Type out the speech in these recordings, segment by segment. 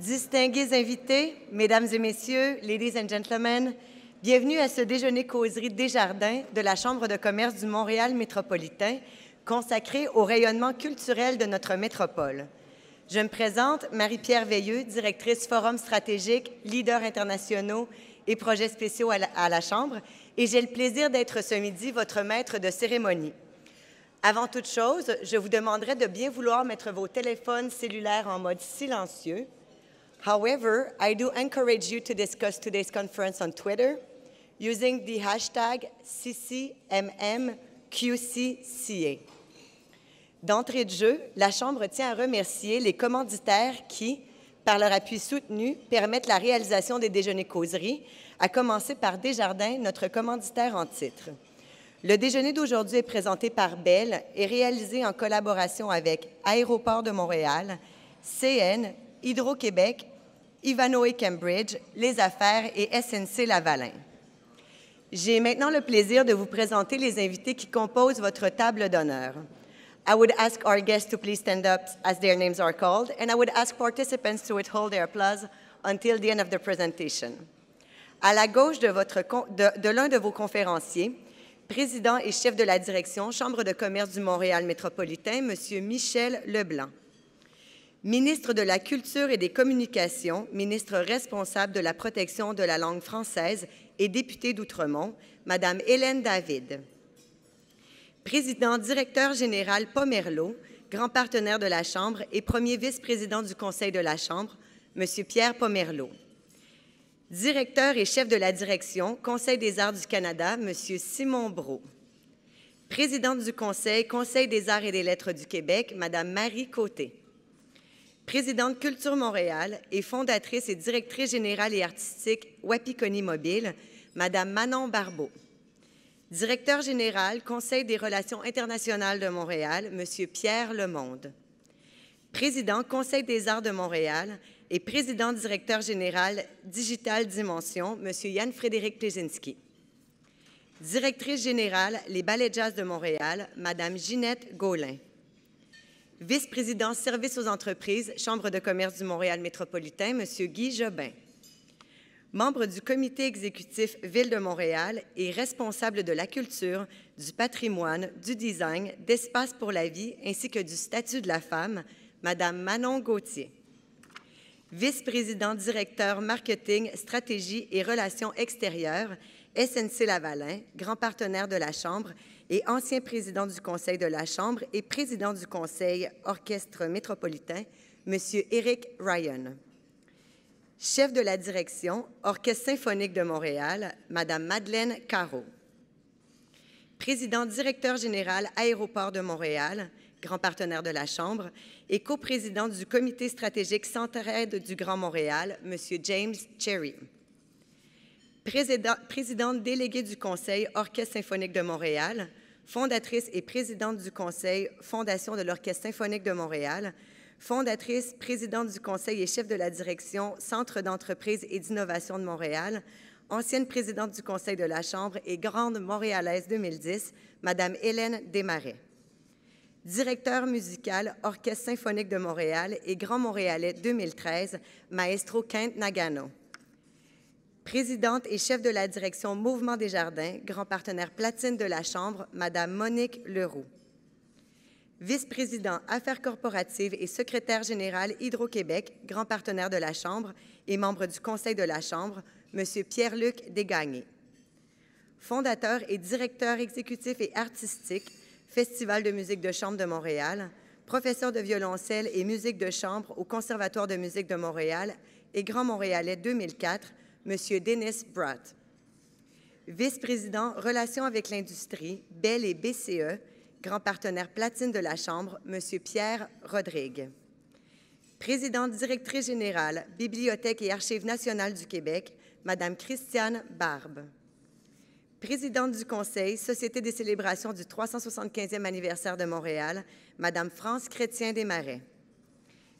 Distingués invités, Mesdames et Messieurs, Ladies and Gentlemen, bienvenue à ce déjeuner-causerie Desjardins de la Chambre de commerce du Montréal métropolitain, consacré au rayonnement culturel de notre métropole. Je me présente, Marie-Pierre Veilleux, directrice Forum stratégique, leaders internationaux et projets spéciaux à la Chambre, et j'ai le plaisir d'être ce midi votre maître de cérémonie. Avant toute chose, je vous demanderai de bien vouloir mettre vos téléphones cellulaires en mode silencieux. However, I do encourage you to discuss today's conference on Twitter using the hashtag CCMMQCCA. D'entrée de jeu, la Chambre tient à remercier les commanditaires qui, par leur appui soutenu, permettent la réalisation des déjeuners-causeries, à commencer par Desjardins, notre commanditaire en titre. Le déjeuner d'aujourd'hui est présenté par Bell et réalisé en collaboration avec Aéroport de Montréal, CN, Hydro-Québec, Ivanhoé Cambridge, Les Affaires et SNC Lavalin. J'ai maintenant le plaisir de vous présenter les invités qui composent votre table d'honneur. I would ask our guests to please stand up as their names are called, and I would ask participants to withhold their applause until the end of the presentation. À la gauche de l'un de vos conférenciers, président et chef de la direction Chambre de commerce du Montréal métropolitain, M. Michel Leblanc. Ministre de la Culture et des Communications, ministre responsable de la protection de la langue française et députée d'Outremont, Mme Hélène David. Président directeur général Pomerleau, grand partenaire de la Chambre et premier vice-président du Conseil de la Chambre, M. Pierre Pomerleau. Directeur et chef de la direction Conseil des arts du Canada, M. Simon Brault. Présidente du Conseil des arts et des lettres du Québec, Mme Marie Côté. Présidente Culture Montréal et fondatrice et directrice générale et artistique Wapikoni Mobile, Mme Manon Barbeau. Directeur général Conseil des relations internationales de Montréal, M. Pierre Lemonde. Président Conseil des arts de Montréal et président directeur général Digital Dimension, M. Yann-Frédéric Plesinski. Directrice générale Les Ballets Jazz de Montréal, Mme Ginette Gaulin. Vice-président Services aux entreprises, Chambre de commerce du Montréal métropolitain, M. Guy Jobin. Membre du comité exécutif Ville de Montréal et responsable de la culture, du patrimoine, du design, d'Espace pour la vie ainsi que du statut de la femme, Mme Manon Gauthier. Vice-président directeur marketing, stratégie et relations extérieures, SNC Lavalin, grand partenaire de la Chambre et ancien président du Conseil de la Chambre et président du Conseil Orchestre métropolitain, M. Éric Ryan. Chef de la direction Orchestre symphonique de Montréal, Mme Madeleine Caro. Président directeur général Aéroport de Montréal, grand partenaire de la Chambre, et coprésident du comité stratégique Centraide du Grand Montréal, M. James Cherry. Présidente déléguée du Conseil Orchestre symphonique de Montréal, fondatrice et présidente du Conseil Fondation de l'Orchestre symphonique de Montréal, fondatrice, présidente du Conseil et chef de la direction Centre d'entreprise et d'innovation de Montréal, ancienne présidente du Conseil de la Chambre et grande montréalaise 2010, Mme Hélène Desmarais. Directeur musical Orchestre symphonique de Montréal et Grand Montréalais 2013, Maestro Kent Nagano. Présidente et chef de la direction Mouvement Desjardins, grand partenaire platine de la Chambre, Mme Monique Leroux. Vice-président Affaires corporatives et secrétaire général Hydro-Québec, grand partenaire de la Chambre et membre du Conseil de la Chambre, M. Pierre-Luc Desgagnés. Fondateur et directeur exécutif et artistique, Festival de musique de chambre de Montréal, professeur de violoncelle et musique de chambre au Conservatoire de musique de Montréal et Grand Montréalais 2004, M. Dennis Bratt. Vice-président Relations avec l'industrie, Bell et BCE, grand partenaire platine de la Chambre, M. Pierre Rodrigue. Présidente directrice générale, Bibliothèque et Archives nationales du Québec, Mme Christiane Barbe. Présidente du Conseil, Société des célébrations du 375e anniversaire de Montréal, Mme France Chrétien-Desmarais.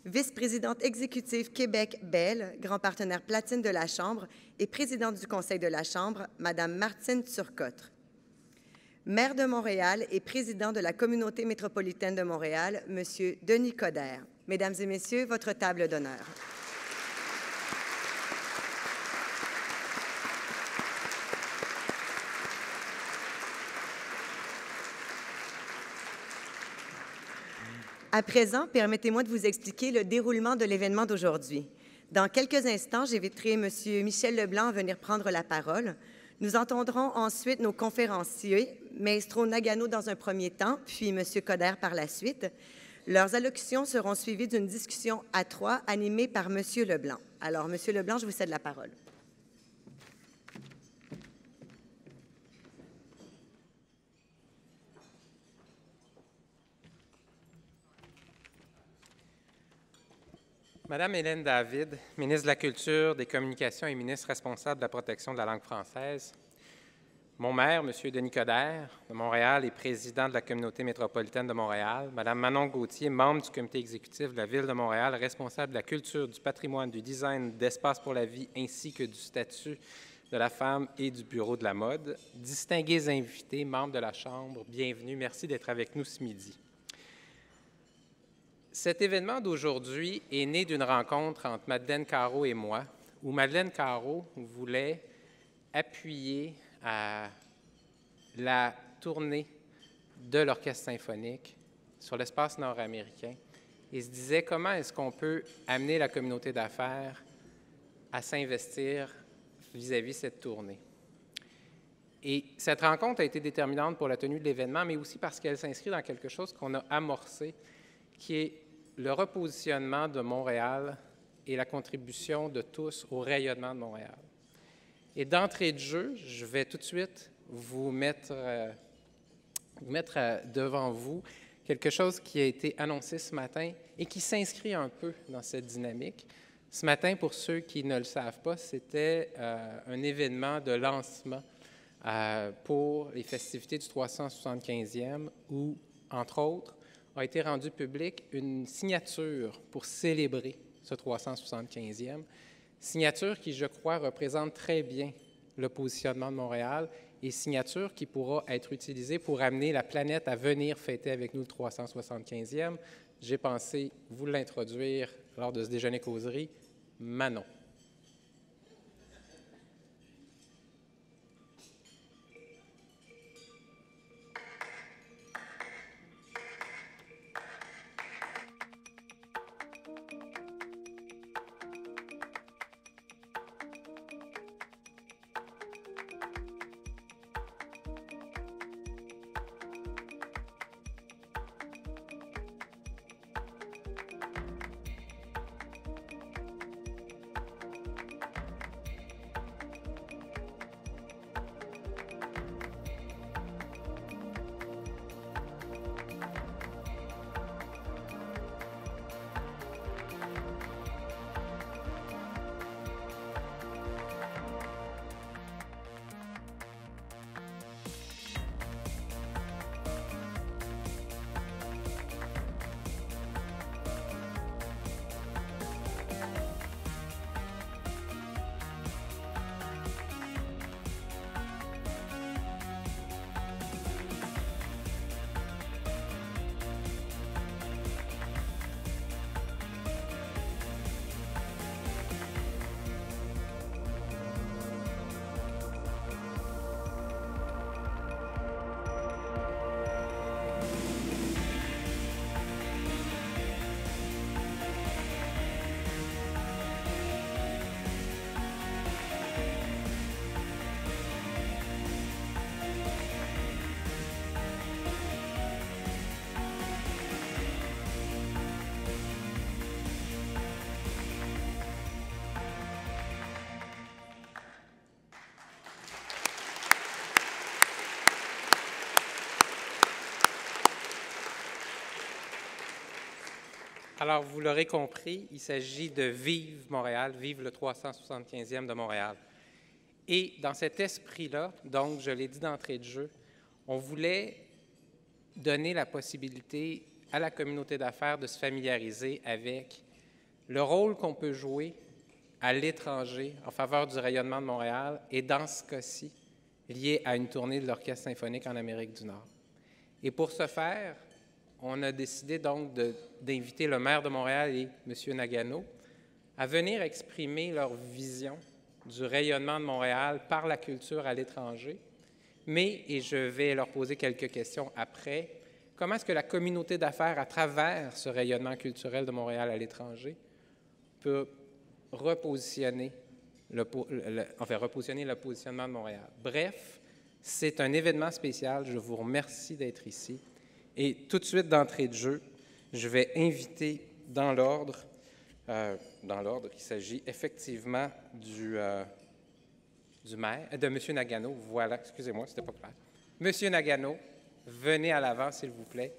Vice-présidente exécutive Québec Bell, grand partenaire platine de la Chambre et présidente du Conseil de la Chambre, Mme Martine Turcotte. Maire de Montréal et président de la Communauté métropolitaine de Montréal, M. Denis Coderre. Mesdames et Messieurs, votre table d'honneur. À présent, permettez-moi de vous expliquer le déroulement de l'événement d'aujourd'hui. Dans quelques instants, j'inviterai M. Michel Leblanc à venir prendre la parole. Nous entendrons ensuite nos conférenciers, Maestro Nagano dans un premier temps, puis M. Coder par la suite. Leurs allocutions seront suivies d'une discussion à trois animée par M. Leblanc. Alors, M. Leblanc, je vous cède la parole. Madame Hélène David, ministre de la Culture, des Communications et ministre responsable de la protection de la langue française, mon maire, M. Denis Coder, de Montréal et président de la communauté métropolitaine de Montréal, Madame Manon Gauthier, membre du comité exécutif de la Ville de Montréal, responsable de la culture, du patrimoine, du design, d'Espace pour la vie, ainsi que du statut de la femme et du bureau de la mode, distingués invités, membres de la Chambre, bienvenue, merci d'être avec nous ce midi. Cet événement d'aujourd'hui est né d'une rencontre entre Madeleine Carreau et moi, où Madeleine Carreau voulait appuyer à la tournée de l'Orchestre symphonique sur l'espace nord-américain et se disait comment est-ce qu'on peut amener la communauté d'affaires à s'investir vis-à-vis de cette tournée. Et cette rencontre a été déterminante pour la tenue de l'événement, mais aussi parce qu'elle s'inscrit dans quelque chose qu'on a amorcé, qui est le repositionnement de Montréal et la contribution de tous au rayonnement de Montréal. Et d'entrée de jeu, je vais tout de suite vous mettre devant vous quelque chose qui a été annoncé ce matin et qui s'inscrit un peu dans cette dynamique. Ce matin, pour ceux qui ne le savent pas, c'était un événement de lancement pour les festivités du 375e où, entre autres, a été rendue publique une signature pour célébrer ce 375e, signature qui, je crois, représente très bien le positionnement de Montréal et signature qui pourra être utilisée pour amener la planète à venir fêter avec nous le 375e. J'ai pensé vous l'introduire lors de ce déjeuner-causerie, Manon. Alors, vous l'aurez compris, il s'agit de Vive Montréal, Vive le 375e de Montréal. Et dans cet esprit-là, donc, je l'ai dit d'entrée de jeu, on voulait donner la possibilité à la communauté d'affaires de se familiariser avec le rôle qu'on peut jouer à l'étranger en faveur du rayonnement de Montréal et, dans ce cas-ci, lié à une tournée de l'Orchestre symphonique en Amérique du Nord. Et pour ce faire, on a décidé donc d'inviter le maire de Montréal et M. Nagano à venir exprimer leur vision du rayonnement de Montréal par la culture à l'étranger, mais, et je vais leur poser quelques questions après, comment est-ce que la communauté d'affaires, à travers ce rayonnement culturel de Montréal à l'étranger, peut repositionner le positionnement de Montréal. Bref, c'est un événement spécial. Je vous remercie d'être ici. Et tout de suite, d'entrée de jeu, je vais inviter dans l'ordre, il s'agit effectivement du maire, de M. Nagano. Voilà, excusez-moi, c'était pas clair. M. Nagano, venez à l'avant, s'il vous plaît.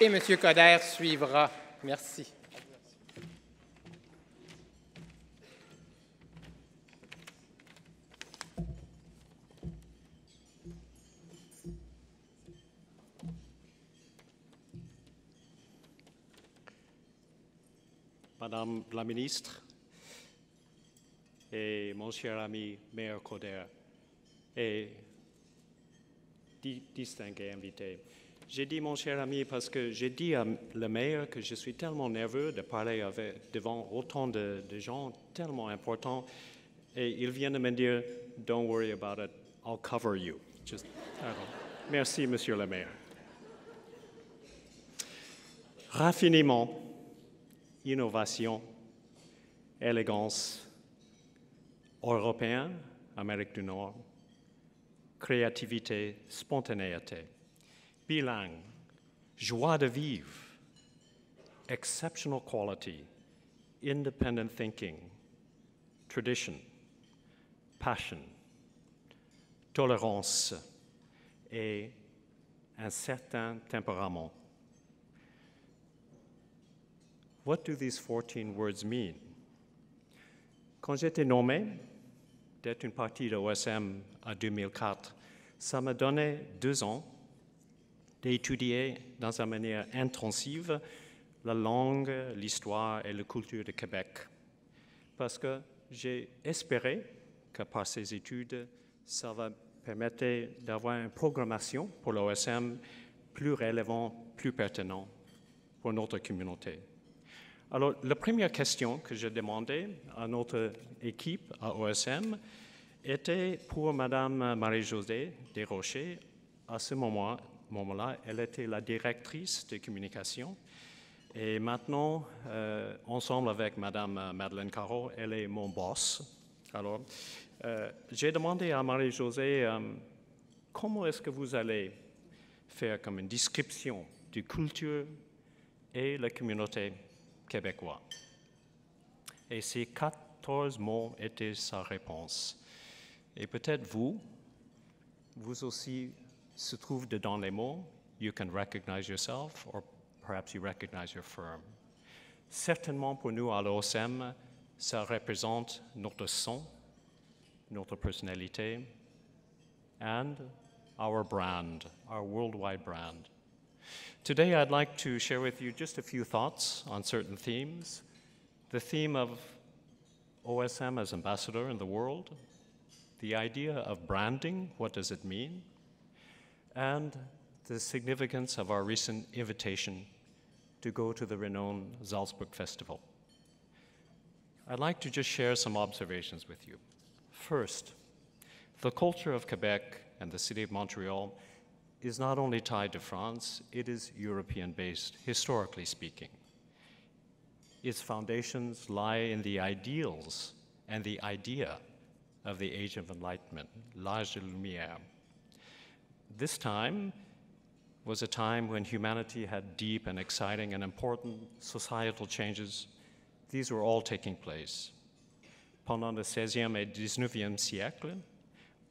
Et M. Coder suivra. Merci. Madame la ministre et mon cher ami Maire Coder et distingués invités. J'ai dit mon cher ami parce que j'ai dit à le maire que je suis tellement nerveux de parler devant autant de gens tellement importants et il vient de me dire « Don't worry about it, I'll cover you ». Merci, monsieur le maire. Raffinement, innovation, élégance, européen, Amérique du Nord, créativité, spontanéité, bilingue, joie de vivre, exceptional quality, independent thinking, tradition, passion, tolérance et un certain tempérament. What do these 14 words mean? Quand j'étais nommé d'être une partie de l'OSM en 2004, ça m'a donné 2 ans d'étudier dans une manière intensive la langue, l'histoire et la culture de Québec. Parce que j'ai espéré que par ces études, ça va permettre d'avoir une programmation pour l'OSM plus relevante, plus pertinente pour notre communauté. Alors, la première question que je demandais à notre équipe à OSM était pour Madame Marie-Josée Desrochers. À ce moment-là, elle était la directrice de communication. Et maintenant, ensemble avec Madame Madeleine Caro, elle est mon boss. Alors, j'ai demandé à Marie-Josée, comment est-ce que vous allez faire comme une description de culture et la communauté québécois. Et ces 14 mots étaient sa réponse. Et peut-être vous aussi se trouvez dedans les mots. You can recognize yourself or perhaps you recognize your firm. Certainement pour nous à l'OSM, ça représente notre son, notre personnalité, and our brand, our worldwide brand. Today, I'd like to share with you just a few thoughts on certain themes. The theme of OSM as ambassador in the world, the idea of branding, what does it mean, and the significance of our recent invitation to go to the renowned Salzburg Festival. I'd like to just share some observations with you. First, the culture of Quebec and the city of Montreal is not only tied to France, it is European-based, historically speaking. Its foundations lie in the ideals and the idea of the Age of Enlightenment, l'âge de lumière. This time was a time when humanity had deep and exciting and important societal changes. These were all taking place. Pendant le 16e et 19e siècle,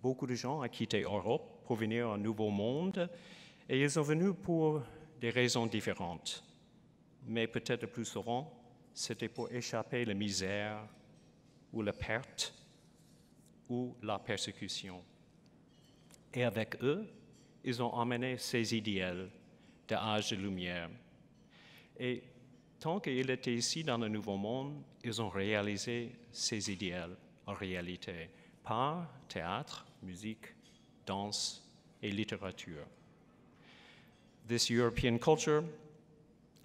beaucoup de gens ont quitté l'Europe pour venir au Nouveau Monde, et ils sont venus pour des raisons différentes. Mais peut-être le plus souvent, c'était pour échapper à la misère, ou la perte, ou la persécution. Et avec eux, ils ont emmené ces idéaux de l'âge de lumière. Et tant qu'ils étaient ici dans le Nouveau Monde, ils ont réalisé ces idéaux en réalité, par théâtre, musique, danse et littérature. This European culture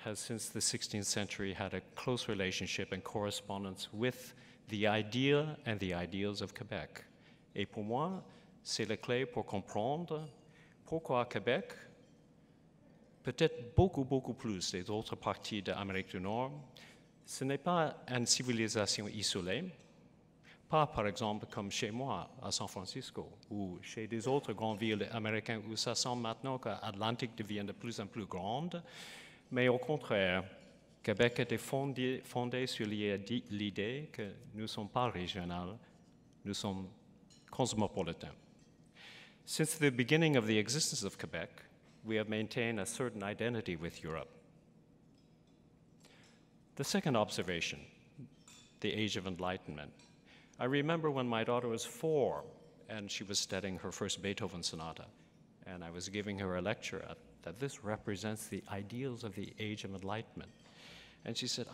has since the 16th century had a close relationship and correspondence with the idea and the ideals of Quebec. Et pour moi, c'est la clé pour comprendre pourquoi Québec, peut-être beaucoup, beaucoup plus des autres parties d'Amérique du Nord, ce n'est pas une civilisation isolée, pas par exemple comme chez moi à San Francisco ou chez des autres grandes villes américaines où ça semble maintenant que l'Atlantique devient de plus en plus grande, mais au contraire, Québec était fondé sur l'idée que nous ne sommes pas régionaux, nous sommes cosmopolitains. Since the beginning of the existence of Quebec, we have maintained a certain identity with Europe. The second observation, the Age of Enlightenment. I remember when my daughter was 4 and she was studying her first Beethoven sonata, and I was giving her a lecture that this represents the ideals of the Age of Enlightenment. And she said,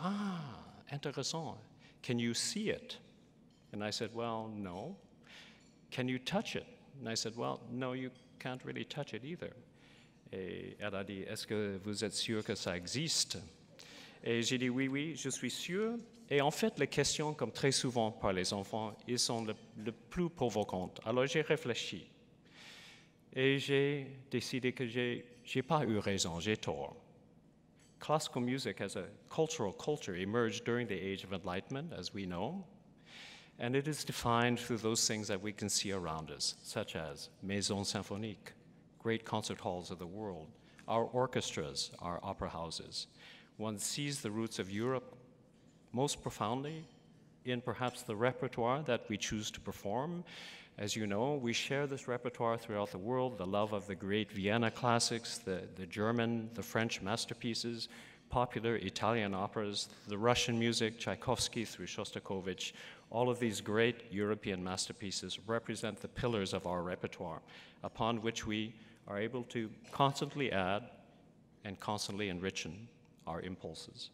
intéressant, can you see it? And I said, well, no. Can you touch it? And I said, well, no, you can't really touch it either. Et elle a dit, est-ce que vous êtes sûr que ça existe? Et j'ai dit, oui, je suis sûr. Et en fait, les questions, comme très souvent par les enfants, ils sont le plus provocantes. Alors j'ai réfléchi. Et j'ai décidé que j'ai pas eu raison, j'ai tort. Classical music as a cultural culture emerged during the Age of Enlightenment, as we know, and it is defined through those things that we can see around us, such as maisons symphoniques, great concert halls of the world, our orchestras, our opera houses. One sees the roots of Europe most profoundly in perhaps the repertoire that we choose to perform. As you know, we share this repertoire throughout the world, the love of the great Vienna classics, the German, the French masterpieces, popular Italian operas, the Russian music, Tchaikovsky through Shostakovich. All of these great European masterpieces represent the pillars of our repertoire, upon which we are able to constantly add and constantly enrich our impulses.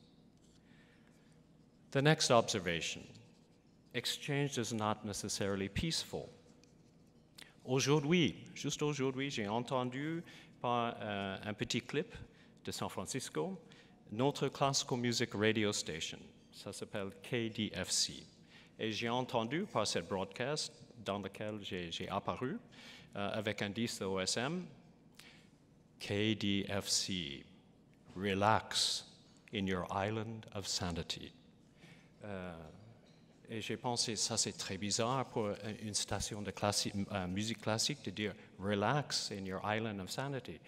The next observation, exchange is not necessarily peaceful. Aujourd'hui, juste aujourd'hui, j'ai entendu par un petit clip de San Francisco notre classical music radio station. Ça s'appelle KDFC. Et j'ai entendu par cette broadcast dans laquelle j'ai apparu avec un disque de OSM, KDFC, relax in your island of sanity. Et j'ai pensé, ça c'est très bizarre pour une station de musique classique de dire « relax in your island of sanity ».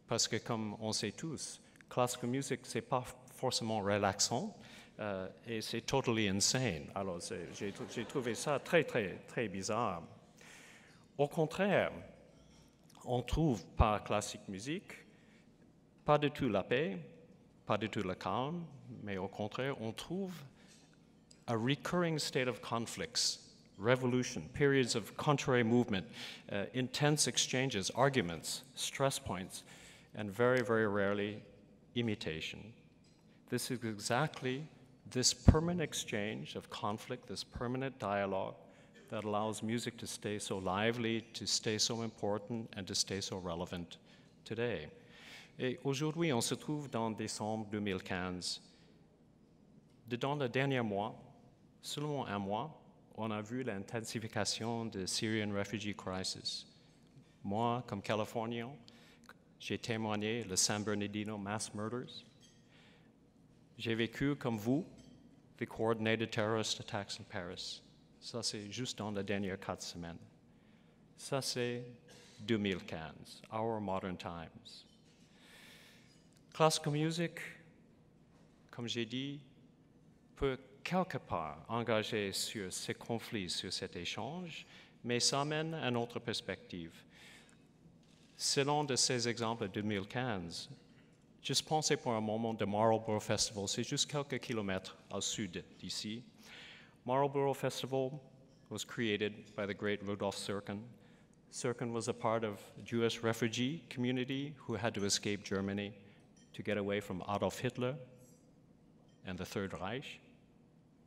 Parce que comme on sait tous, classical music, c'est pas forcément relaxant et c'est totally insane. Alors j'ai trouvé ça très, très, très bizarre. Au contraire, on trouve par classique musique pas du tout la paix, pas du tout le calme, mais au contraire, on trouve a recurring state of conflicts, revolution, periods of contrary movement, intense exchanges, arguments, stress points, and very, very rarely, imitation. This is exactly this permanent exchange of conflict, this permanent dialogue that allows music to stay so lively, to stay so important, and to stay so relevant today. Et aujourd'hui, on se trouve dans décembre 2015. Dans le dernier mois, seulement un mois, on a vu l'intensification de Syrian refugee crisis. Moi, comme Californien, j'ai témoigné le San Bernardino mass murders. J'ai vécu, comme vous, the coordinated terrorist attacks in Paris. Ça, c'est juste dans les dernières 4 semaines. Ça, c'est 2015, our modern times. Classical music, comme j'ai dit, peut quelque part engagé sur ces conflits, sur cet échange, mais ça amène à une autre perspective. Selon de ces exemples de 2015, juste pensez pour un moment de Marlborough Festival, c'est juste quelques kilomètres au sud d'ici. Marlborough Festival was created by the great Rudolf Serkin. Serkin was a part of a Jewish refugee community who had to escape Germany to get away from Adolf Hitler and the Third Reich.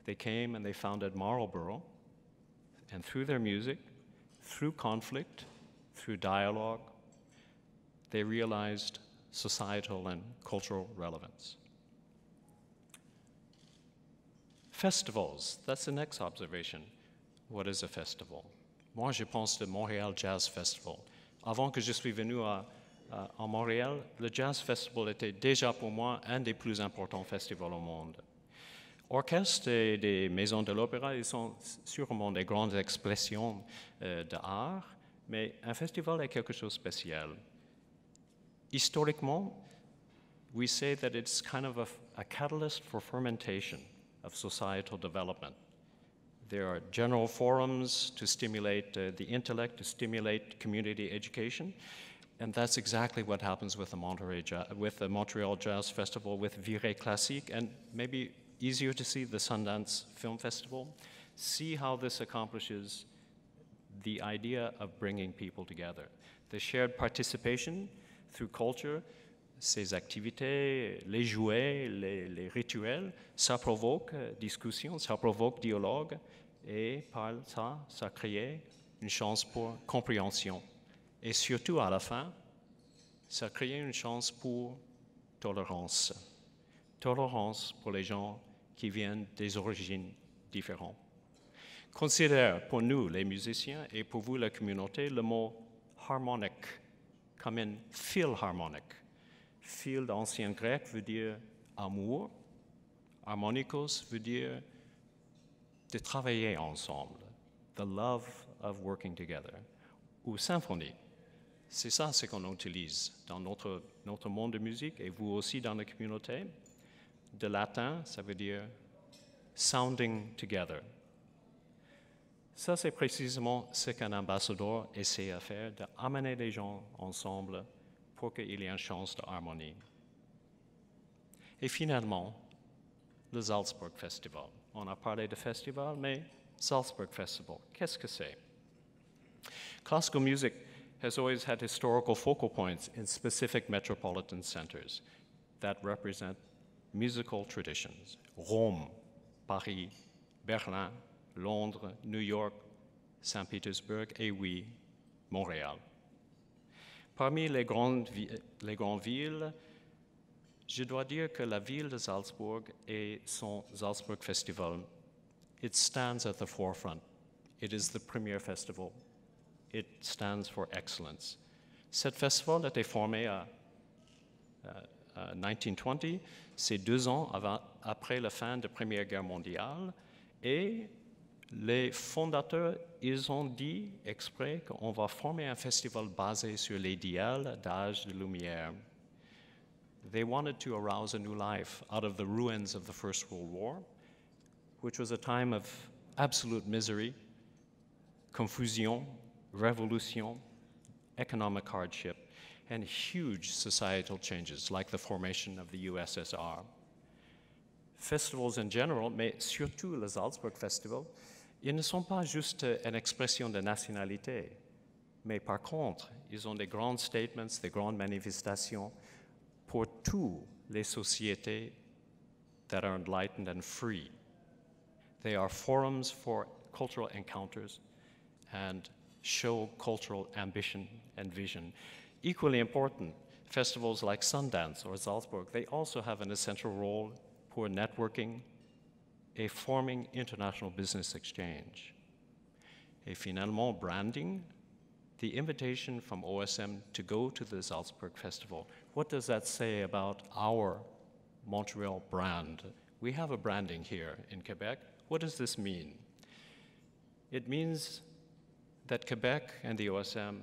They came and they founded Marlborough, and through their music, through conflict, through dialogue, they realized societal and cultural relevance. Festivals, that's the next observation. What is a festival? Moi, je pense de Montréal Jazz Festival. Avant que je suis venu à Montréal, le Jazz Festival était déjà pour moi un des plus importants festivals au monde. Orchestres et des maisons de l'opéra, ils sont sûrement des grandes expressions d'art, mais un festival est quelque chose de spécial. Historiquement, we say that it's kind of a catalyst for fermentation of societal development. There are general forums to stimulate the intellect, to stimulate community education, and that's exactly what happens with the Montreal Jazz Festival, with Virée Classique, and maybe easier to see the Sundance Film Festival. See how this accomplishes the idea of bringing people together. The shared participation through culture, ces activités, les jouets, les rituels, ça provoque discussion, ça provoque dialogue, et par ça, ça crée une chance pour compréhension. Et surtout, à la fin, ça crée une chance pour tolérance. Tolérance pour les gens qui viennent des origines différentes. Considère pour nous, les musiciens, et pour vous, la communauté, le mot harmonique, comme un fil harmonique. Fil d'ancien grec veut dire amour. Harmonikos veut dire de travailler ensemble. The love of working together. Ou symphonie. C'est ça ce qu'on utilise dans notre monde de musique et vous aussi dans la communauté. De latin, ça veut dire sounding together. Ça, c'est précisément ce qu'un ambassadeur essaie de faire, d'amener les gens ensemble pour qu'il y ait une chance d'harmonie. Et finalement, le Salzburg Festival. On a parlé de festival, mais Salzburg Festival, qu'est-ce que c'est? Classical music has always had historical focal points in specific metropolitan centers that represent musical traditions. Rome, Paris, Berlin, Londres, New York, Saint-Pétersbourg et oui, Montréal. Parmi les grandes villes, je dois dire que la ville de Salzbourg et son Salzburg Festival, it stands at the forefront. It is the premier festival. It stands for excellence. Cet festival a été formé en 1920, c'est 2 ans après la fin de la Première Guerre mondiale, et les fondateurs, ils ont dit exprès qu'on va former un festival basé sur l'idéal d'âge de lumière. They wanted to arouse a new life out of the ruins of the First World War, which was a time of absolute misery, confusion, revolution, economic hardship, and huge societal changes like the formation of the USSR. Festivals in general, mais surtout le Salzburg Festival, ils ne sont pas juste une expression de nationalité, mais par contre, ils ont des grands statements, des grandes manifestations pour toutes les sociétés that are enlightened and free. They are forums for cultural encounters and show cultural ambition and vision. Equally important, festivals like Sundance or Salzburg, they also have an essential role for networking et forming international business exchange. Et finalement, branding, the invitation from OSM to go to the Salzburg Festival. What does that say about our Montreal brand? We have a branding here in Quebec. What does this mean? It means that Quebec and the OSM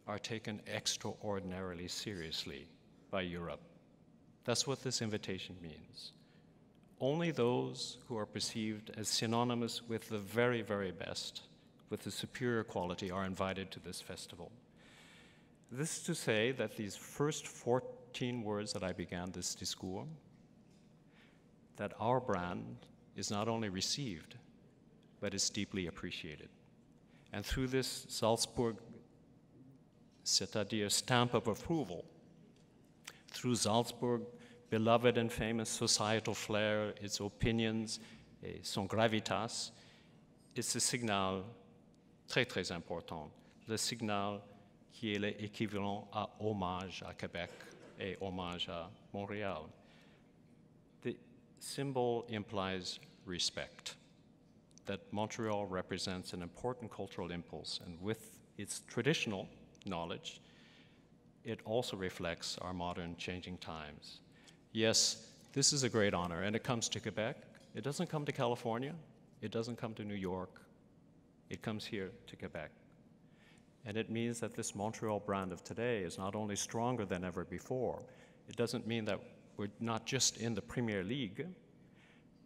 are taken extraordinarily seriously by Europe. That's what this invitation means. Only those who are perceived as synonymous with the very, very best, with the superior quality, are invited to this festival. This is to say that these first 14 words that I began this discours, that our brand is not only received, but is deeply appreciated. And through this Salzburg, c'est-à-dire stamp of approval, through Salzburg, beloved and famous societal flair, its opinions, et son gravitas, it's a signal très, très important, le signal qui est l'équivalent à hommage à Québec et hommage à Montréal. symbol implies respect, that Montreal represents an important cultural impulse, and with its traditional knowledge, it also reflects our modern changing times. Yes, this is a great honor, and it comes to Quebec. It doesn't come to California. It doesn't come to New York. It comes here to Quebec. And it means that this Montreal brand of today is not only stronger than ever before, it doesn't mean that we're not just in the Premier League,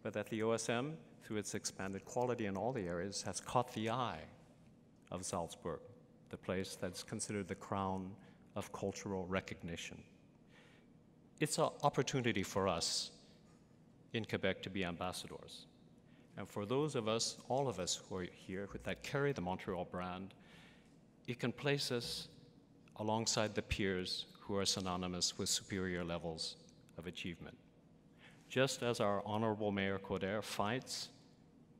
but that the OSM, through its expanded quality in all the areas, has caught the eye of Salzburg, the place that's considered the crown of cultural recognition. It's an opportunity for us in Quebec to be ambassadors. And for those of us, all of us who are here that carry the Montreal brand, it can place us alongside the peers who are synonymous with superior levels of achievement. Just as our Honorable Mayor Coder fights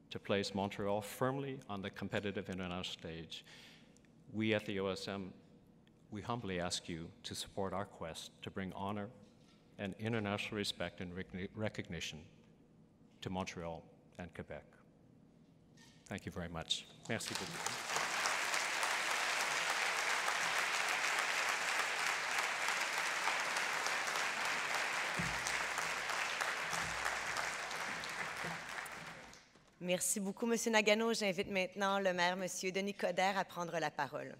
to place Montreal firmly on the competitive international stage, we at the OSM, we humbly ask you to support our quest to bring honor and international respect and recognition to Montreal and Quebec. Thank you very much. Merci beaucoup. Merci beaucoup, M. Nagano. J'invite maintenant le maire, M. Denis Coderre, à prendre la parole.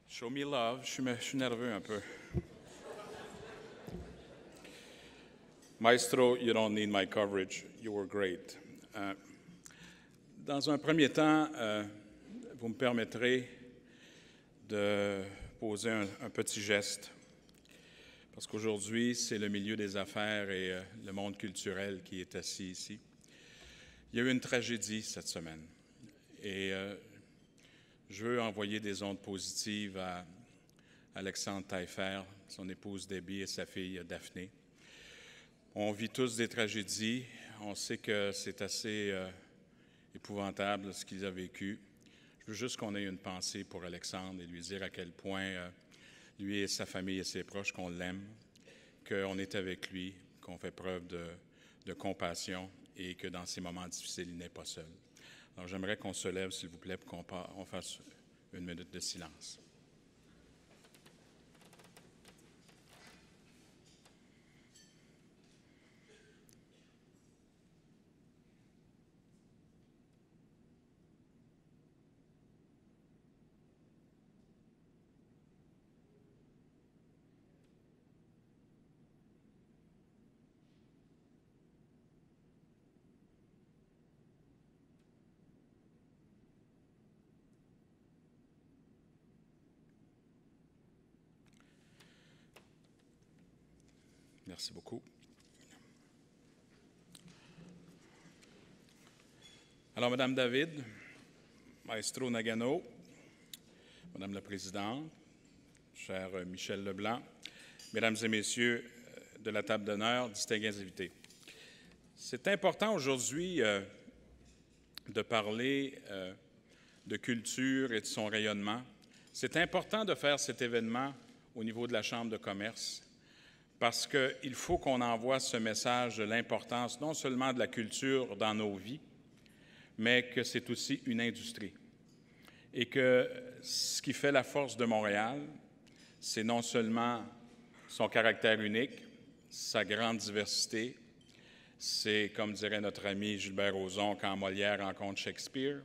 Show me love. Je suis nerveux un peu. Maestro, you don't need my coverage. You were great. Dans un premier temps, vous me permettrez de poser un petit geste, parce qu'aujourd'hui, c'est le milieu des affaires et le monde culturel qui est assis ici. Il y a eu une tragédie cette semaine, et je veux envoyer des ondes positives à Alexandre Taillefer, son épouse Debbie et sa fille Daphné. On vit tous des tragédies, on sait que c'est assez épouvantable ce qu'ils ont vécu. Je veux juste qu'on ait une pensée pour Alexandre et lui dire à quel point lui et sa famille et ses proches, qu'on l'aime, qu'on est avec lui, qu'on fait preuve de compassion et que dans ces moments difficiles, il n'est pas seul. Alors j'aimerais qu'on se lève, s'il vous plaît, pour qu'on fasse une minute de silence. Merci beaucoup. Alors, Madame David, Maestro Nagano, Madame la Présidente, cher Michel Leblanc, Mesdames et Messieurs de la table d'honneur, distingués invités. C'est important aujourd'hui de parler de culture et de son rayonnement. C'est important de faire cet événement au niveau de la Chambre de commerce, parce qu'il faut qu'on envoie ce message de l'importance non seulement de la culture dans nos vies, mais que c'est aussi une industrie. Et que ce qui fait la force de Montréal, c'est non seulement son caractère unique, sa grande diversité, c'est, comme dirait notre ami Gilbert Rozon, quand Molière rencontre Shakespeare,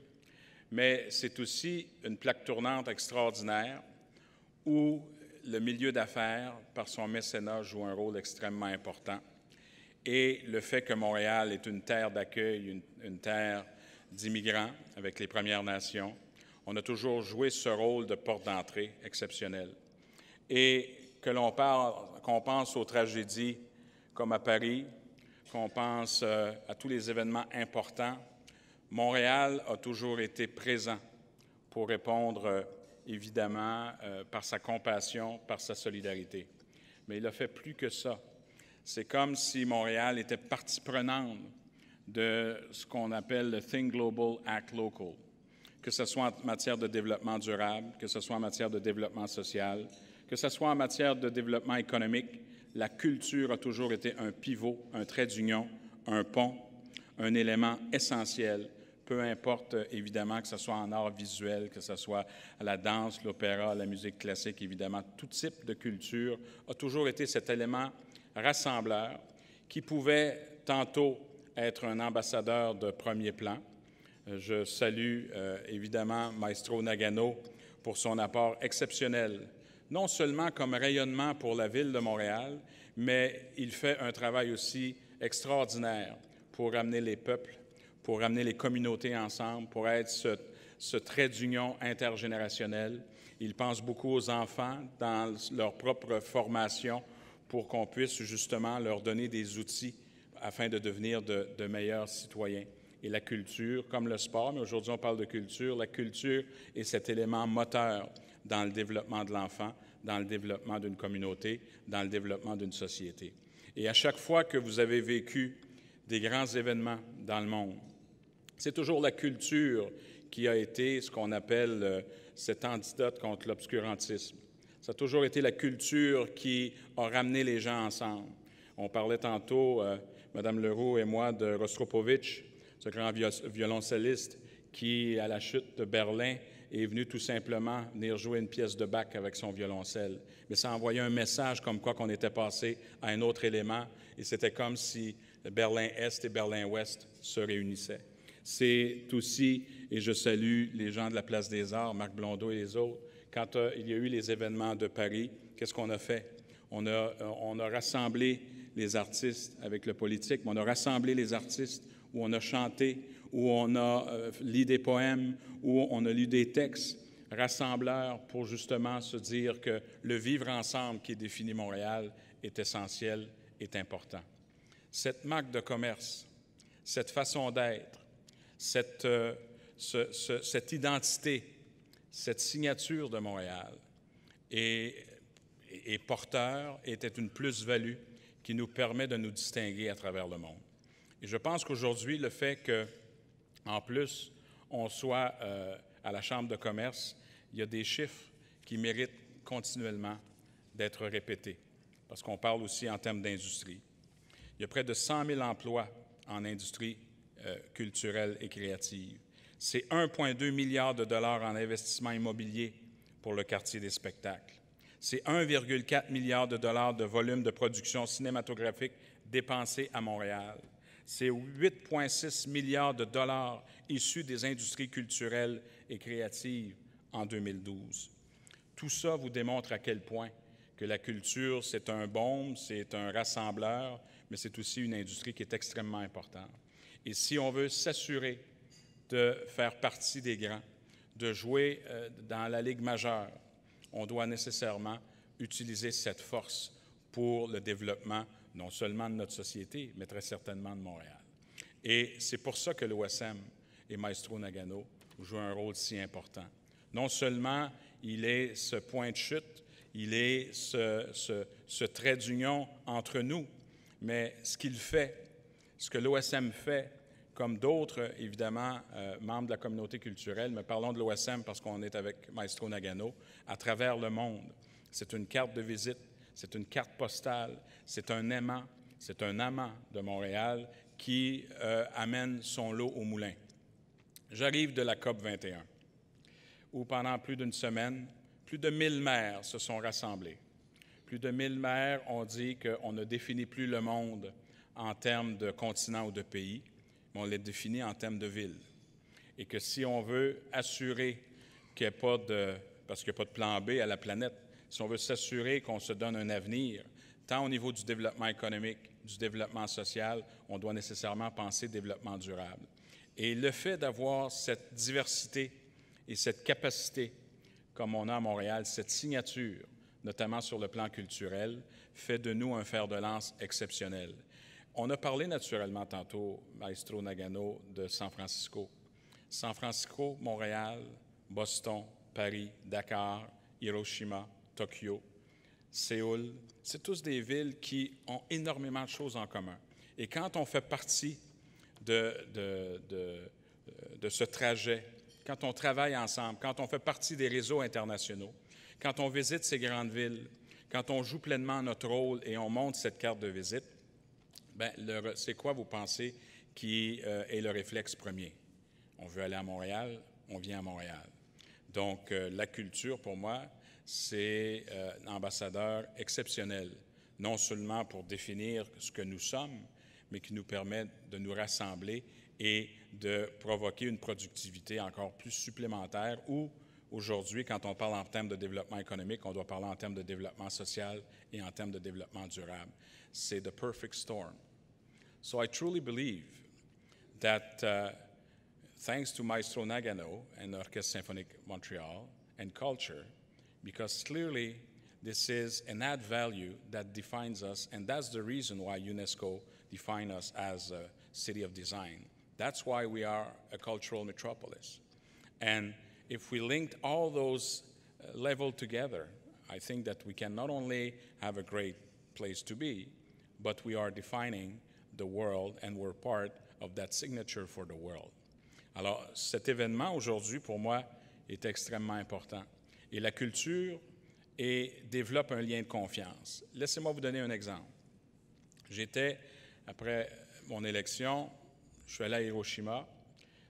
mais c'est aussi une plaque tournante extraordinaire où le milieu d'affaires, par son mécénat, joue un rôle extrêmement important. Et le fait que Montréal est une terre d'accueil, une terre d'immigrants avec les Premières Nations, on a toujours joué ce rôle de porte d'entrée exceptionnel. Et qu'on pense aux tragédies comme à Paris, qu'on pense à tous les événements importants, Montréal a toujours été présent pour répondre évidemment, par sa compassion, par sa solidarité. Mais il a fait plus que ça. C'est comme si Montréal était partie prenante de ce qu'on appelle le Think Global, Act Local, que ce soit en matière de développement durable, que ce soit en matière de développement social, que ce soit en matière de développement économique. La culture a toujours été un pivot, un trait d'union, un pont, un élément essentiel, peu importe évidemment que ce soit en art visuel, que ce soit à la danse, l'opéra, la musique classique, évidemment, tout type de culture a toujours été cet élément rassembleur qui pouvait tantôt être un ambassadeur de premier plan. Je salue évidemment Maestro Nagano pour son apport exceptionnel, non seulement comme rayonnement pour la Ville de Montréal, mais il fait un travail aussi extraordinaire pour ramener les peuples, pour ramener les communautés ensemble, pour être ce trait d'union intergénérationnel. Il pense beaucoup aux enfants dans leur propre formation pour qu'on puisse justement leur donner des outils afin de devenir de meilleurs citoyens. Et la culture, comme le sport, mais aujourd'hui on parle de culture, la culture est cet élément moteur dans le développement de l'enfant, dans le développement d'une communauté, dans le développement d'une société. Et à chaque fois que vous avez vécu des grands événements dans le monde, c'est toujours la culture qui a été ce qu'on appelle cet antidote contre l'obscurantisme. Ça a toujours été la culture qui a ramené les gens ensemble. On parlait tantôt, Mme Leroux et moi, de Rostropovitch, ce grand violoncelliste qui, à la chute de Berlin, est venu tout simplement venir jouer une pièce de Bach avec son violoncelle. Mais ça envoyait un message comme quoi qu'on était passé à un autre élément, et c'était comme si Berlin-Est et Berlin-Ouest se réunissaient. C'est aussi, et je salue les gens de la Place des Arts, Marc Blondeau et les autres, quand il y a eu les événements de Paris, qu'est-ce qu'on a fait? On a rassemblé les artistes avec le politique, mais on a rassemblé les artistes où on a chanté, où on a lu des poèmes, où on a lu des textes rassembleurs pour justement se dire que le vivre ensemble qui définit Montréal est essentiel, est important. Cette marque de commerce, cette façon d'être, cette identité, cette signature de Montréal est porteur, était une plus-value qui nous permet de nous distinguer à travers le monde. Et je pense qu'aujourd'hui, le fait qu'en plus, on soit à la Chambre de commerce, il y a des chiffres qui méritent continuellement d'être répétés, parce qu'on parle aussi en termes d'industrie. Il y a près de 100 000 emplois en industrie culturelle et créative. C'est 1,2 milliard de dollars en investissement immobilier pour le quartier des spectacles. C'est 1,4 milliard de dollars de volume de production cinématographique dépensé à Montréal. C'est 8,6 milliards de dollars issus des industries culturelles et créatives en 2012. Tout ça vous démontre à quel point que la culture, c'est un baume, c'est un rassembleur, mais c'est aussi une industrie qui est extrêmement importante. Et si on veut s'assurer de faire partie des grands, de jouer dans la Ligue majeure, on doit nécessairement utiliser cette force pour le développement non seulement de notre société, mais très certainement de Montréal. Et c'est pour ça que l'OSM et Maestro Nagano jouent un rôle si important. Non seulement il est ce point de chute, il est ce trait d'union entre nous, mais ce qu'il fait, ce que l'OSM fait, comme d'autres, évidemment, membres de la communauté culturelle, mais parlons de l'OSM parce qu'on est avec Maestro Nagano, à travers le monde. C'est une carte de visite, c'est une carte postale, c'est un aimant, c'est un amant de Montréal qui amène son lot au moulin. J'arrive de la COP 21, où pendant plus d'une semaine, plus de 1000 maires se sont rassemblés. Plus de 1000 maires ont dit qu'on ne définit plus le monde en termes de continent ou de pays, mais on les définit en termes de ville. Et que si on veut assurer qu'il n'y ait pas de... parce qu'il n'y a pas de plan B à la planète, si on veut s'assurer qu'on se donne un avenir, tant au niveau du développement économique, du développement social, on doit nécessairement penser développement durable. Et le fait d'avoir cette diversité et cette capacité, comme on a à Montréal, cette signature, notamment sur le plan culturel, fait de nous un fer de lance exceptionnel. On a parlé naturellement tantôt, Maestro Nagano, de San Francisco. San Francisco, Montréal, Boston, Paris, Dakar, Hiroshima, Tokyo, Séoul, c'est tous des villes qui ont énormément de choses en commun. Et quand on fait partie de ce trajet quand on travaille ensemble, quand on fait partie des réseaux internationaux, quand on visite ces grandes villes, quand on joue pleinement notre rôle et on monte cette carte de visite, c'est quoi vous pensez qui est le réflexe premier? On veut aller à Montréal, on vient à Montréal. Donc, la culture, pour moi, c'est un ambassadeur exceptionnel, non seulement pour définir ce que nous sommes, mais qui nous permet de nous rassembler et de provoquer une productivité encore plus supplémentaire où, aujourd'hui, quand on parle en termes de développement économique, on doit parler en termes de développement social et en termes de développement durable. C'est the perfect storm. So I truly believe that thanks to Maestro Nagano and Orchestre Symphonique Montreal and culture, because clearly this is an add value that defines us, and that's the reason why UNESCO defines us as a city of design. That's why we are a cultural metropolis. And if we linked all those levels together, I think that we can not only have a great place to be, but we are defining the world and we're part of that signature for the world. Alors, cet événement aujourd'hui, pour moi, est extrêmement important. Et la culture développe un lien de confiance. Laissez-moi vous donner un exemple. Après mon élection, je suis allé à Hiroshima.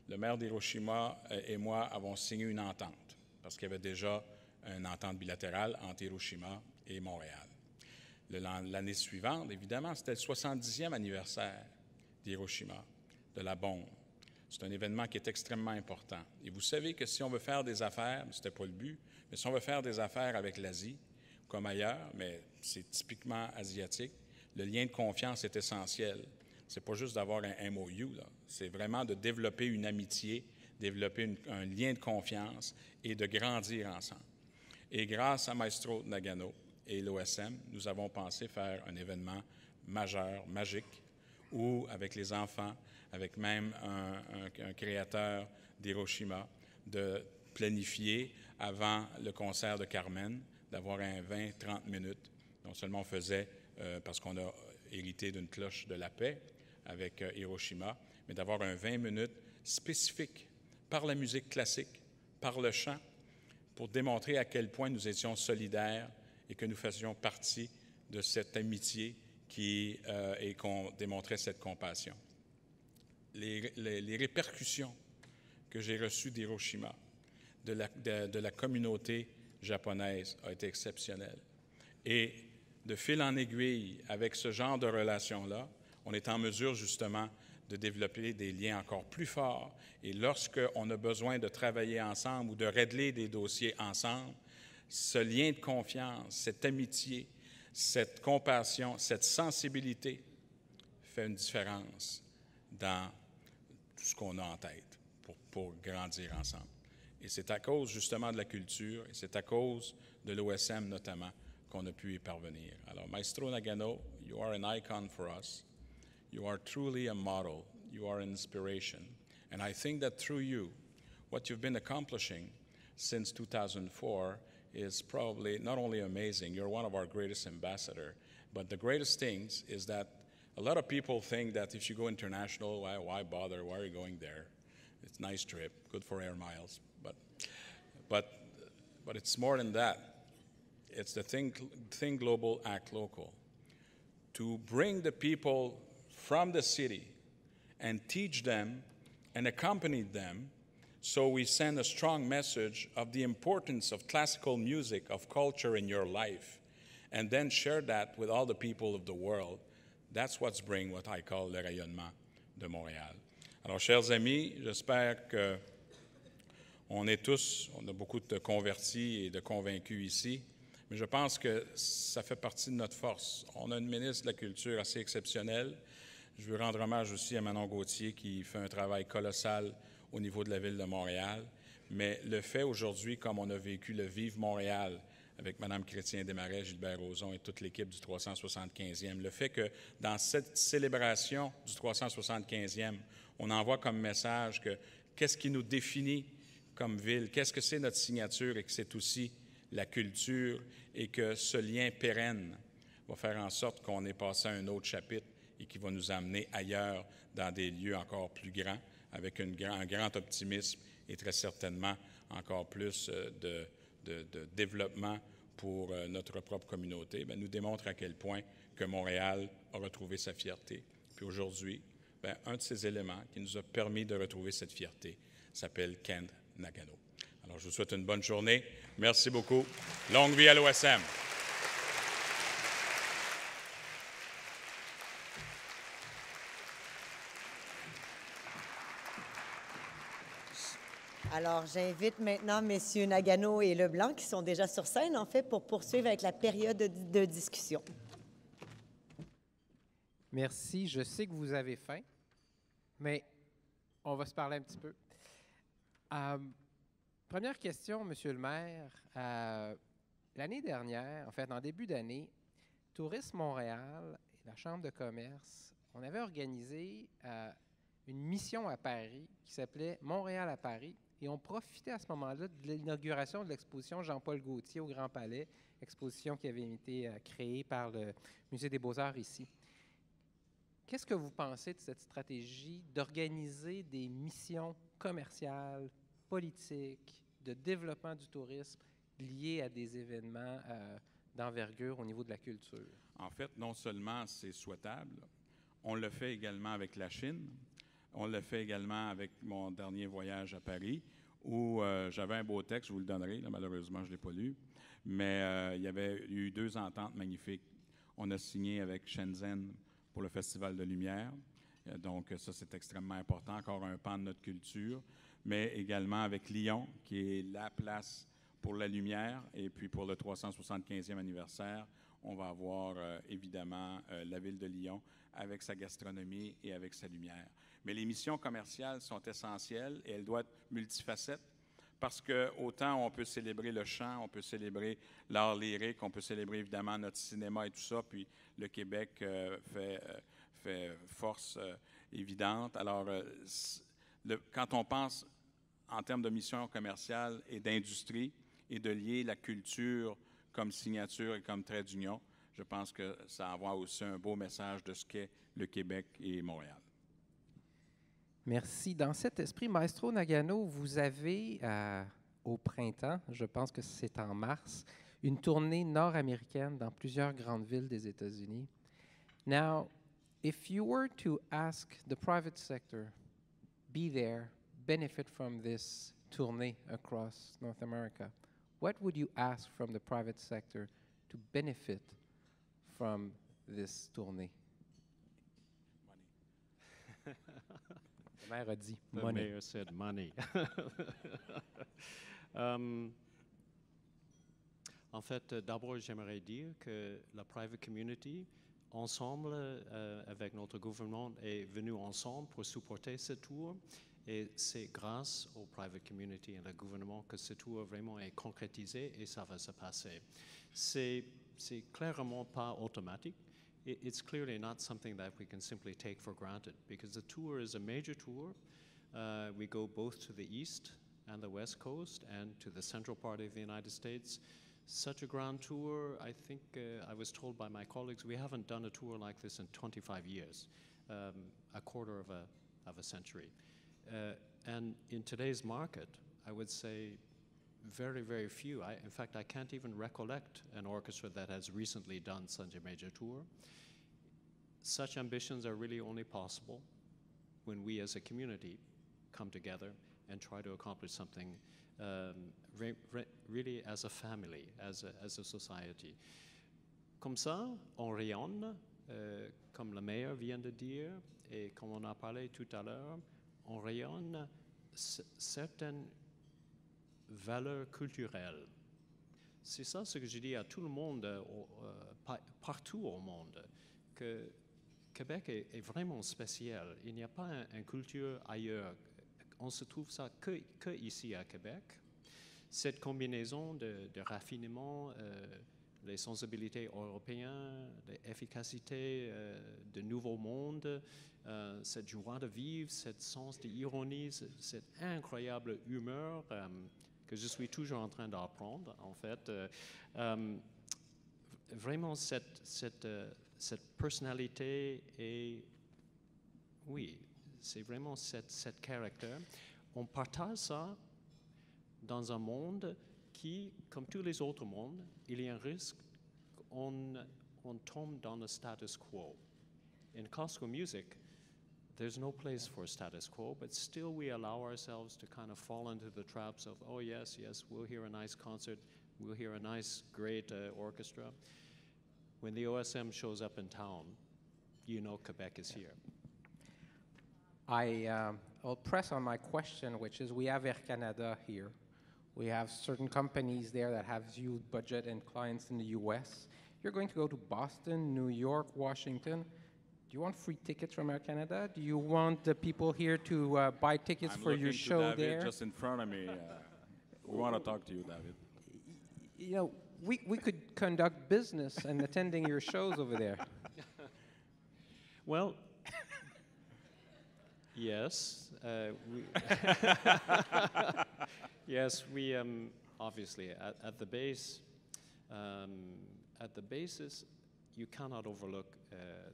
Le maire d'Hiroshima et moi avons signé une entente, parce qu'il y avait déjà une entente bilatérale entre Hiroshima et Montréal. L'année suivante, évidemment, c'était le 70e anniversaire d'Hiroshima, de la bombe. C'est un événement qui est extrêmement important. Et vous savez que si on veut faire des affaires, ce n'était pas le but, mais si on veut faire des affaires avec l'Asie, comme ailleurs, mais c'est typiquement asiatique, le lien de confiance est essentiel. Ce n'est pas juste d'avoir un MOU, c'est vraiment de développer une amitié, développer un lien de confiance et de grandir ensemble. Et grâce à Maestro Nagano et l'OSM, nous avons pensé faire un événement majeur, magique, où, avec les enfants, avec même un créateur d'Hiroshima, de planifier avant le concert de Carmen, d'avoir un 20-30 minutes. Non seulement on faisait, parce qu'on a hérité d'une cloche de la paix avec Hiroshima, mais d'avoir un 20 minutes spécifique par la musique classique, par le chant, pour démontrer à quel point nous étions solidaires et que nous faisions partie de cette amitié et qu'on démontrait cette compassion. Les répercussions que j'ai reçues d'Hiroshima, de la communauté japonaise, ont été exceptionnelles. Et de fil en aiguille, avec ce genre de relation-là, on est en mesure justement de développer des liens encore plus forts. Et lorsqu'on a besoin de travailler ensemble ou de régler des dossiers ensemble, ce lien de confiance, cette amitié, cette compassion, cette sensibilité fait une différence dans tout ce qu'on a en tête pour grandir ensemble. Et c'est à cause justement de la culture et c'est à cause de l'OSM notamment qu'on a pu y parvenir. Alors, Maestro Nagano, you are an icon for us. You are truly a model. You are an inspiration. And I think that through you, what you've been accomplishing since 2004 is probably not only amazing, you're one of our greatest ambassadors, but the greatest things is that a lot of people think that if you go international, why bother? Why are you going there? It's a nice trip, good for air miles. But it's more than that. It's the think global, act local. To bring the people from the city and teach them and accompany them, so we send a strong message of the importance of classical music, of culture in your life, and then share that with all the people of the world. That's what's bring what I call le rayonnement de Montréal. Alors, chers amis, j'espère que on a beaucoup de convertis et de convaincus ici, mais je pense que ça fait partie de notre force. On a une ministre de la Culture assez exceptionnelle. Je veux rendre hommage aussi à Manon Gauthier qui fait un travail colossal au niveau de la Ville de Montréal. Mais le fait aujourd'hui, comme on a vécu le Vive Montréal avec Mme Chrétien-Desmarais, Gilbert Rozon et toute l'équipe du 375e, le fait que dans cette célébration du 375e, on envoie comme message que qu'est-ce qui nous définit comme ville, qu'est-ce que c'est notre signature et que c'est aussi la culture et que ce lien pérenne va faire en sorte qu'on est passé à un autre chapitre et qui va nous amener ailleurs dans des lieux encore plus grands avec un grand optimisme et très certainement encore plus de développement pour notre propre communauté, nous démontre à quel point que Montréal a retrouvé sa fierté. Puis aujourd'hui, un de ces éléments qui nous a permis de retrouver cette fierté s'appelle Kent Nagano. Alors, je vous souhaite une bonne journée. Merci beaucoup. Longue vie à l'OSM. Alors, j'invite maintenant messieurs Nagano et Leblanc, qui sont déjà sur scène, en fait, pour poursuivre avec la période de discussion. Merci. Je sais que vous avez faim, mais on va se parler un petit peu. Première question, Monsieur le maire. L'année dernière, en fait, en début d'année, Tourisme Montréal et la Chambre de commerce, on avait organisé une mission à Paris qui s'appelait Montréal à Paris. Et on profitait à ce moment-là de l'inauguration de l'exposition Jean-Paul Gaultier au Grand Palais, exposition qui avait été créée par le Musée des Beaux-Arts ici. Qu'est-ce que vous pensez de cette stratégie d'organiser des missions commerciales, politiques, de développement du tourisme liées à des événements d'envergure au niveau de la culture? En fait, non seulement c'est souhaitable, on le fait également avec la Chine. On l'a fait également avec mon dernier voyage à Paris, où j'avais un beau texte, je vous le donnerai, là, malheureusement je ne l'ai pas lu, mais il y avait eu 2 ententes magnifiques. On a signé avec Shenzhen pour le Festival de Lumière, donc ça c'est extrêmement important, encore un pan de notre culture, mais également avec Lyon, qui est la place pour la lumière, et puis pour le 375e anniversaire, on va avoir évidemment la ville de Lyon avec sa gastronomie et avec sa lumière. Mais les missions commerciales sont essentielles et elles doivent être multifacettes parce que autant on peut célébrer le chant, on peut célébrer l'art lyrique, on peut célébrer évidemment notre cinéma et tout ça, puis le Québec fait force évidente. Alors, quand on pense en termes de missions commerciales et d'industrie et de lier la culture comme signature et comme trait d'union, je pense que ça envoie aussi un beau message de ce qu'est le Québec et Montréal. Merci. Dans cet esprit, Maestro Nagano, vous avez au printemps, je pense que c'est en mars, une tournée nord-américaine dans plusieurs grandes villes des États-Unis. Now, if you were to ask the private sector, be there, benefit from this tournée across North America, what would you ask from the private sector to benefit from this tournée? Money. Le maire a dit The money. mayor said money. En fait, d'abord, j'aimerais dire que la private community, ensemble, avec notre gouvernement, est venu ensemble pour supporter ce tour. Et c'est grâce au private community et au gouvernement que ce tour vraiment est concrétisé et ça va se passer. C'est clairement pas automatique. It's clearly not something that we can simply take for granted because the tour is a major tour. We go both to the east and the west coast and to the central part of the United States. Such a grand tour, I think I was told by my colleagues, we haven't done a tour like this in 25 years, a quarter of a century. And in today's market, I would say very, very few. In fact, I can't even recollect an orchestra that has recently done such a major tour. Such ambitions are really only possible when we as a community come together and try to accomplish something really as a family, as a society. Comme ça, on rayonne, comme le maire vient de dire, et comme on a parlé tout à l'heure, on rayonne certaines valeurs culturelles. C'est ça ce que je dis à tout le monde, partout au monde, que Québec est vraiment spécial. Il n'y a pas une culture ailleurs. On se trouve ça que ici à Québec. Cette combinaison de raffinement, les sensibilités européennes, l'efficacité de nouveau monde, cette joie de vivre, ce sens d'ironie, cette incroyable humeur que je suis toujours en train d'apprendre, en fait. Vraiment, cette personnalité et, oui, c'est vraiment cette caractère. On partage ça dans un monde qui, comme tous les autres mondes, il y a un risque qu'on tombe dans le status quo. In classical music, there's no place for status quo, but still we allow ourselves to kind of fall into the traps of, oh yes, we'll hear a nice concert, we'll hear a nice, great orchestra. When the OSM shows up in town, you know Quebec is here. I'll press on my question, which is we have Air Canada here. We have certain companies there that have huge budget and clients in the U.S. You're going to go to Boston, New York, Washington. Do you want free tickets from Air Canada? Do you want the people here to buy tickets for your show David there? Just in front of me. We want to talk to you, David. You know, we could conduct business and attending your shows over there. Well, yes, yes, we obviously at the base, at the basis, you cannot overlook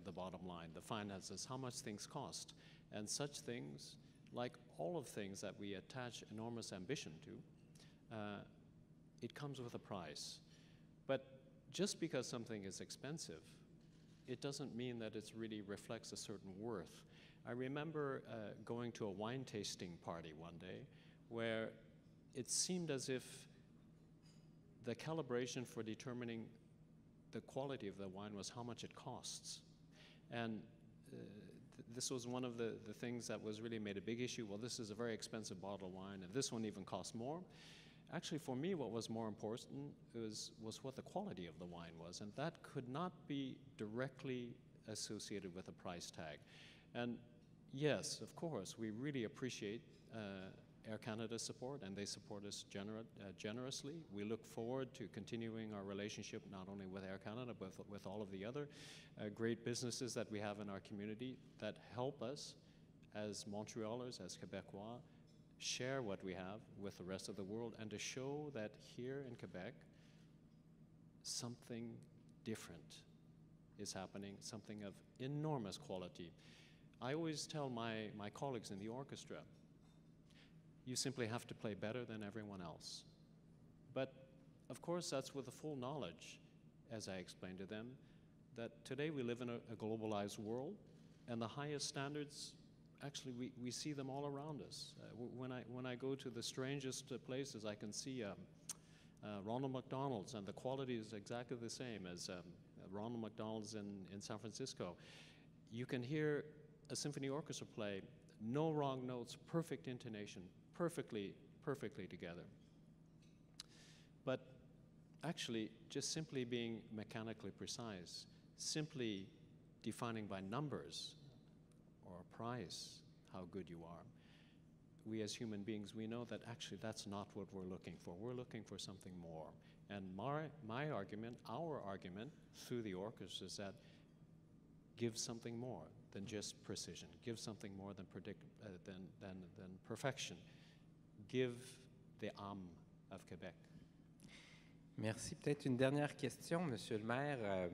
the bottom line, the finances, how much things cost, and such things, like all of things that we attach enormous ambition to, it comes with a price. But just because something is expensive, it doesn't mean that it really reflects a certain worth. I remember going to a wine tasting party one day where it seemed as if the calibration for determining the quality of the wine was how much it costs. And this was one of the things that was really made a big issue. Well, this is a very expensive bottle of wine, and this one even costs more. Actually, for me, what was more important was what the quality of the wine was, and that could not be directly associated with a price tag. And yes, of course, we really appreciate Air Canada's support, and they support us generously. We look forward to continuing our relationship not only with Air Canada, but with all of the other great businesses that we have in our community that help us as Montrealers, as Quebecois, share what we have with the rest of the world, and to show that here in Quebec, something different is happening, something of enormous quality. I always tell my colleagues in the orchestra, you simply have to play better than everyone else. But of course, that's with the full knowledge, as I explained to them, that today we live in a globalized world, and the highest standards, actually, we see them all around us. When I go to the strangest places, I can see Ronald McDonald's, and the quality is exactly the same as Ronald McDonald's in San Francisco. You can hear a symphony orchestra play, no wrong notes, perfect intonation, perfectly together. But actually, just simply being mechanically precise, simply defining by numbers or a price how good you are, we as human beings, we know that actually that's not what we're looking for. We're looking for something more. And my argument, our argument through the orchestra is that give something more than just precision. Give something more than perfection. Give the âme of Québec. Merci. Peut-être une dernière question, Monsieur le maire.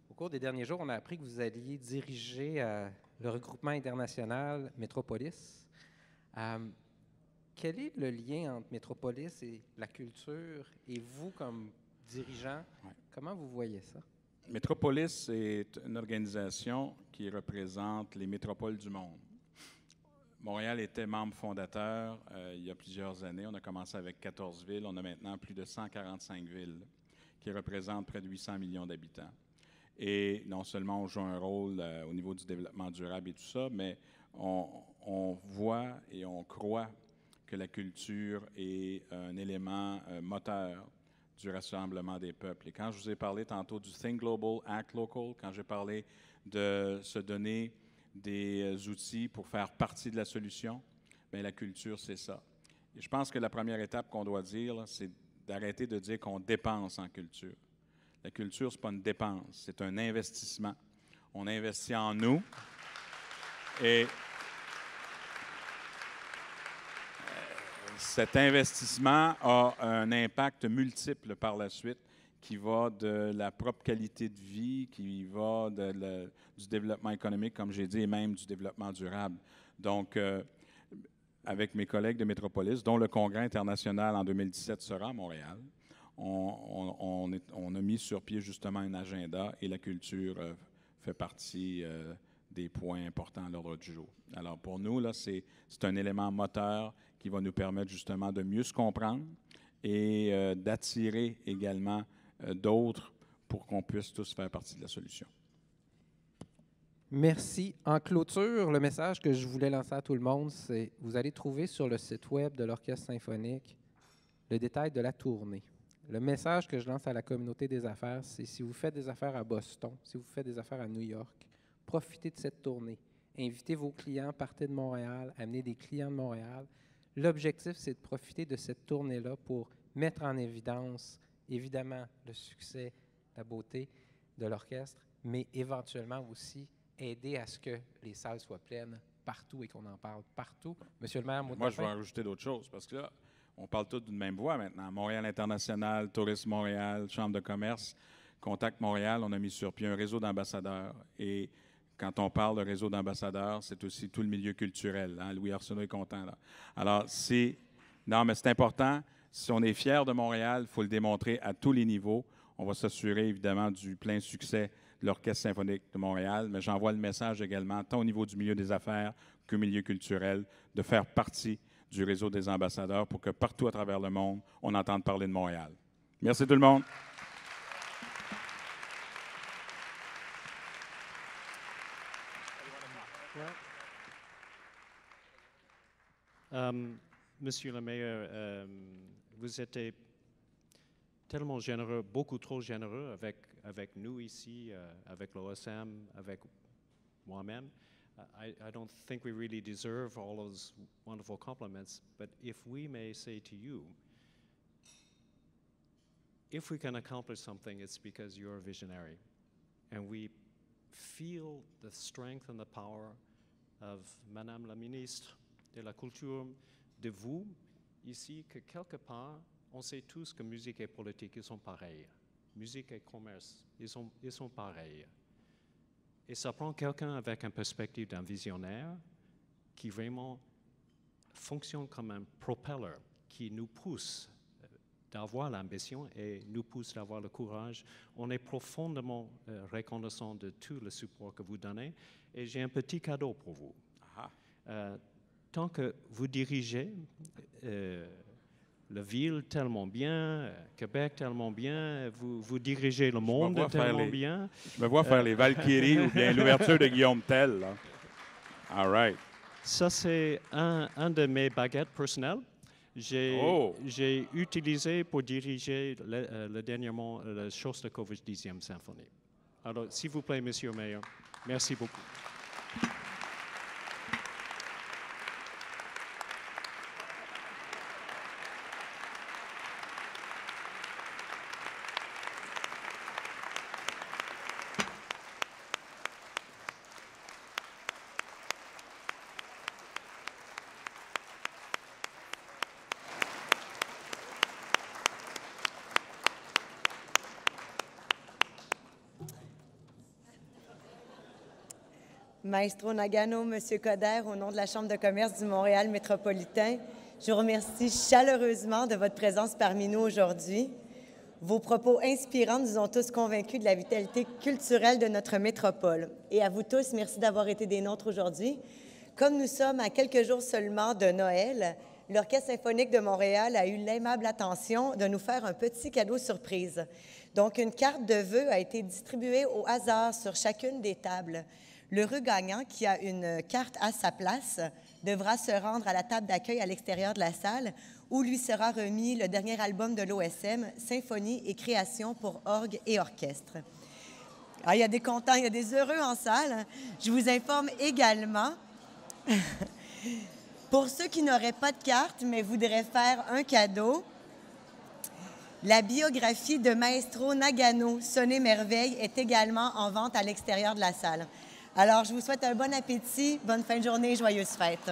Au cours des derniers jours, on a appris que vous alliez diriger le regroupement international Métropolis. Quel est le lien entre Métropolis et la culture et vous, comme dirigeant, comment vous voyez ça? Métropolis est une organisation qui représente les métropoles du monde. Montréal était membre fondateur il y a plusieurs années. On a commencé avec 14 villes. On a maintenant plus de 145 villes qui représentent près de 800 millions d'habitants. Et non seulement on joue un rôle au niveau du développement durable et tout ça, mais on voit et on croit que la culture est un élément moteur du rassemblement des peuples. Et quand je vous ai parlé tantôt du Think Global, Act Local, quand j'ai parlé de se donner des outils pour faire partie de la solution, bien, la culture, c'est ça. Et je pense que la première étape qu'on doit dire, c'est d'arrêter de dire qu'on dépense en culture. La culture, ce n'est pas une dépense, c'est un investissement. On investit en nous et cet investissement a un impact multiple par la suite qui va de la propre qualité de vie, qui va du développement économique, comme j'ai dit, et même du développement durable. Donc, avec mes collègues de Métropolis, dont le congrès international en 2017 sera à Montréal, on a mis sur pied justement un agenda et la culture fait partie des points importants à l'ordre du jour. Alors pour nous, là, c'est un élément moteur qui va nous permettre justement de mieux se comprendre et d'attirer également d'autres pour qu'on puisse tous faire partie de la solution. Merci. En clôture, le message que je voulais lancer à tout le monde, c'est vous allez trouver sur le site web de l'Orchestre symphonique le détail de la tournée. Le message que je lance à la communauté des affaires, c'est si vous faites des affaires à Boston, si vous faites des affaires à New York, profitez de cette tournée. Invitez vos clients, partez de Montréal, amenez des clients de Montréal. L'objectif, c'est de profiter de cette tournée-là pour mettre en évidence, évidemment, le succès, la beauté de l'orchestre, mais éventuellement aussi aider à ce que les salles soient pleines partout et qu'on en parle partout. Monsieur le maire, moi, je vais en rajouter d'autres choses parce que là, on parle tous d'une même voix maintenant. Montréal International, Tourisme Montréal, Chambre de commerce, Contact Montréal, on a mis sur pied un réseau d'ambassadeurs. Et quand on parle de réseau d'ambassadeurs, c'est aussi tout le milieu culturel. Hein? Louis Arsenault est content, là. Alors, non, mais c'est important. Si on est fier de Montréal, il faut le démontrer à tous les niveaux. On va s'assurer, évidemment, du plein succès de l'Orchestre symphonique de Montréal, mais j'envoie le message également, tant au niveau du milieu des affaires que milieu culturel, de faire partie du réseau des ambassadeurs pour que partout à travers le monde, on entende parler de Montréal. Merci tout le monde. Monsieur le maire, vous êtes tellement généreux, beaucoup trop généreux avec nous ici, avec l'OSM, avec moi-même. I don't think we really deserve all those wonderful compliments, but if we may say to you, if we can accomplish something, it's because you're a visionary. And we feel the strength and the power of Madame la Ministre de la Culture, de vous, ici, que quelque part, on sait tous que musique et politique, ils sont pareils. Musique et commerce, ils sont pareils. Et ça prend quelqu'un avec une perspective d'un visionnaire qui vraiment fonctionne comme un propeller, qui nous pousse d'avoir l'ambition et nous pousse d'avoir le courage. On est profondément reconnaissant de tout le support que vous donnez. Et j'ai un petit cadeau pour vous. Tant que vous dirigez la ville tellement bien, Québec tellement bien, vous dirigez le monde tellement bien. Je me vois faire les Valkyries ou bien l'ouverture de Guillaume Tell. Là. All right. Ça, c'est un de mes baguettes personnelles. J'ai utilisé pour diriger dernièrement la Shostakovich 10e symphonie. Alors, s'il vous plaît, Monsieur le maire, merci beaucoup. Maestro Nagano, Monsieur Coder, au nom de la Chambre de commerce du Montréal métropolitain, je vous remercie chaleureusement de votre présence parmi nous aujourd'hui. Vos propos inspirants nous ont tous convaincus de la vitalité culturelle de notre métropole. Et à vous tous, merci d'avoir été des nôtres aujourd'hui. Comme nous sommes à quelques jours seulement de Noël, l'Orchestre symphonique de Montréal a eu l'aimable attention de nous faire un petit cadeau surprise. Donc, une carte de vœux a été distribuée au hasard sur chacune des tables. L'heureux gagnant qui a une carte à sa place devra se rendre à la table d'accueil à l'extérieur de la salle où lui sera remis le dernier album de l'OSM, Symphonie et création pour orgue et orchestre. Ah, il y a des contents, il y a des heureux en salle. Je vous informe également, pour ceux qui n'auraient pas de carte mais voudraient faire un cadeau, la biographie de Maestro Nagano, Sonner Merveille, est également en vente à l'extérieur de la salle. Alors, je vous souhaite un bon appétit, bonne fin de journée et joyeuses fêtes.